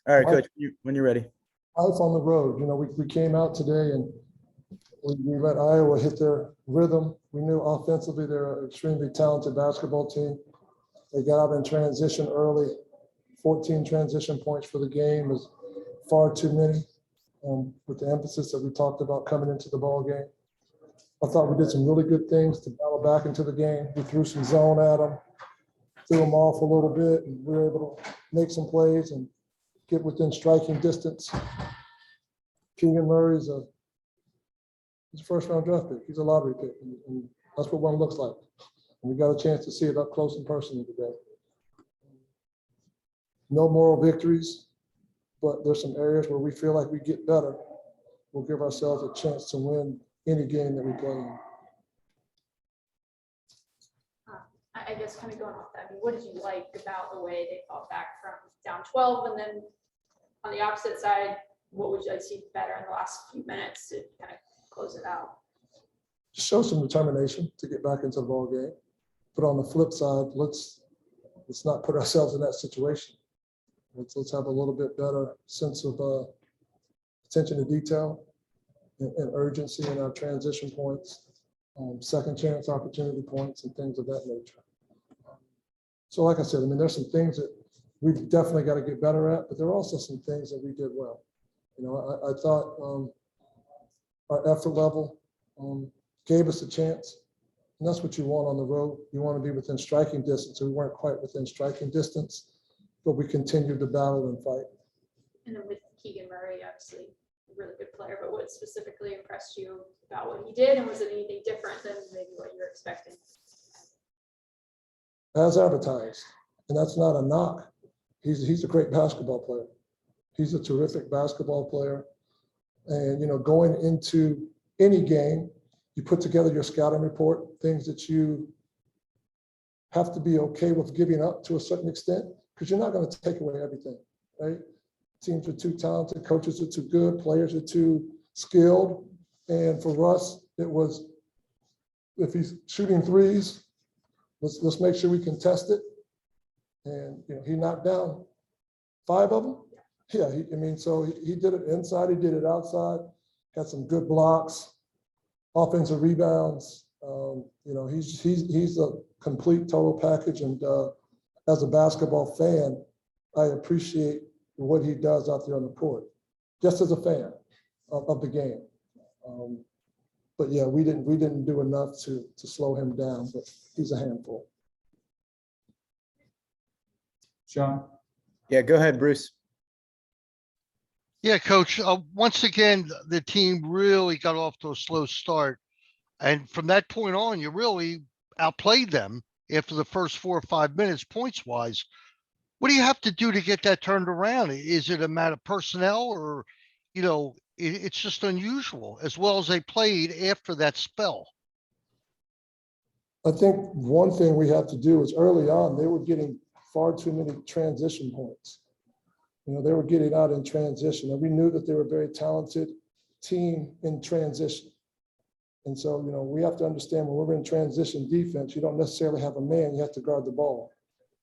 All right, Life Coach, when you're ready. on the road, we came out today and we let Iowa hit their rhythm. We knew offensively they're an extremely talented basketball team. They got out in transition early. 14 transition points for the game is far too many, with the emphasis that we talked about coming into the ball game. I thought we did some really good things to battle back into the game. We threw some zone at them, threw them off a little bit, and we were able to make some plays and get within striking distance. Keegan Murray's he's a first-round draft pick. He's a lottery pick, and that's what one looks like. And we got a chance to see it up close and personal today. No moral victories, but there's some areas where we feel like we get better. We'll give ourselves a chance to win any game that we play in. I guess kind of going off that, what did you like about the way they fought back from down 12? And then on the opposite side, what would you like to see better in the last few minutes to kind of close it out? Show some determination to get back into the ball game. But on the flip side, let's not put ourselves in that situation. Let's have a little bit better sense of attention to detail and urgency in our transition points, second chance opportunity points, and things of that nature. So like I said, there's some things that we've definitely got to get better at, but there are also some things that we did well. I thought our effort level gave us a chance, and that's what you want on the road. You want to be within striking distance, and we weren't quite within striking distance, but we continued to battle and fight. And then with Keegan Murray, obviously a really good player, but what specifically impressed you about what he did, and was it anything different than maybe what you were expecting? As advertised, and that's not a knock. He's a great basketball player. He's a terrific basketball player. And, going into any game, you put together your scouting report, things that you have to be okay with giving up to a certain extent, because you're not going to take away everything, right? Teams are too talented, coaches are too good, players are too skilled. And for us, it was, if he's shooting threes, let's make sure we can test it. And, he knocked down 5 of them. Yeah, so he did it inside, he did it outside, had some good blocks, offensive rebounds. He's a complete total package. And as a basketball fan, I appreciate what he does out there on the court, just as a fan of the game. But yeah, we didn't do enough to slow him down, but he's a handful. Sean? Yeah, go ahead, Bruce. Yeah, Coach, once again, the team really got off to a slow start. And from that point on, you really outplayed them after the first 4 or 5 minutes, points-wise. What do you have to do to get that turned around? Is it a matter of personnel, or, it's just unusual, as well as they played after that spell? I think one thing we have to do is early on, they were getting far too many transition points. They were getting out in transition, and we knew that they were a very talented team in transition. And so, we have to understand when we're in transition defense, you don't necessarily have a man, you have to guard the ball.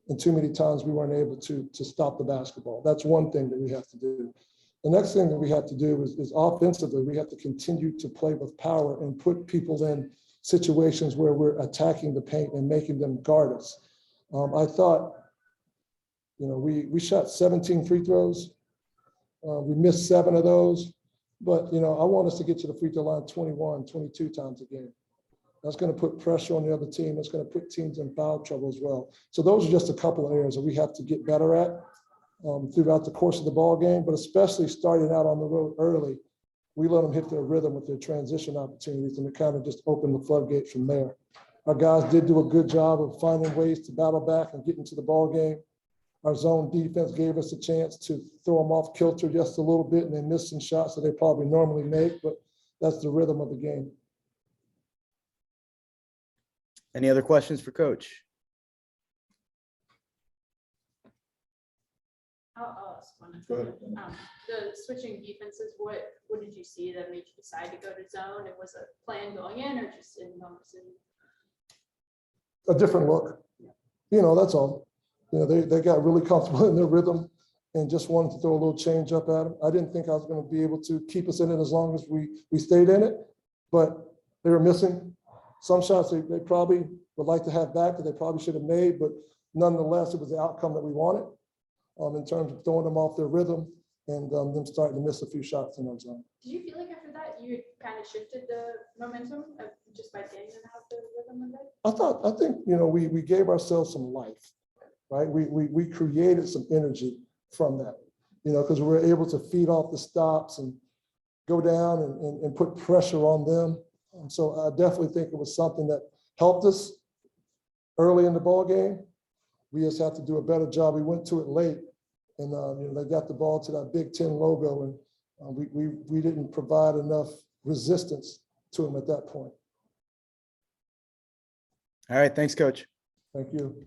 And too many times we weren't able to stop the basketball. That's one thing that we have to do. The next thing that we have to do is offensively, we have to continue to play with power and put people in situations where we're attacking the paint and making them guard us. I thought, we shot 17 free throws. We missed 7 of those. But, I want us to get to the free throw line 21, 22 times a game. That's going to put pressure on the other team. That's going to put teams in foul trouble as well. So those are just a couple of areas that we have to get better at throughout the course of the ball game, but especially starting out on the road early. We let them hit their rhythm with their transition opportunities, and it kind of just opened the floodgate from there. Our guys did do a good job of finding ways to battle back and get into the ball game. Our zone defense gave us a chance to throw them off kilter just a little bit, and they missed some shots that they probably normally make, but that's the rhythm of the game. Any other questions for Coach? I'll ask one. Go ahead. The switching defenses, what did you see that made you decide to go to zone? And was a plan going in, or just in noticing? A different look. That's all. They got really comfortable in their rhythm, and just wanted to throw a little change up at them. I didn't think I was going to be able to keep us in it as long as we stayed in it, but they were missing some shots they probably would like to have back that they probably should have made, but nonetheless, it was the outcome that we wanted in terms of throwing them off their rhythm and them starting to miss a few shots in our zone. Did you feel like after that you kind of shifted the momentum just by getting them out the rhythm of it? I think, you know, we gave ourselves some life, right? We created some energy from that, you know, because we were able to feed off the stops and go down and put pressure on them. And so I definitely think it was something that helped us early in the ball game. We just have to do a better job. We went to it late, and you know, they got the ball to that Big Ten logo, and we didn't provide enough resistance to them at that point. All right, thanks, Coach. Thank you.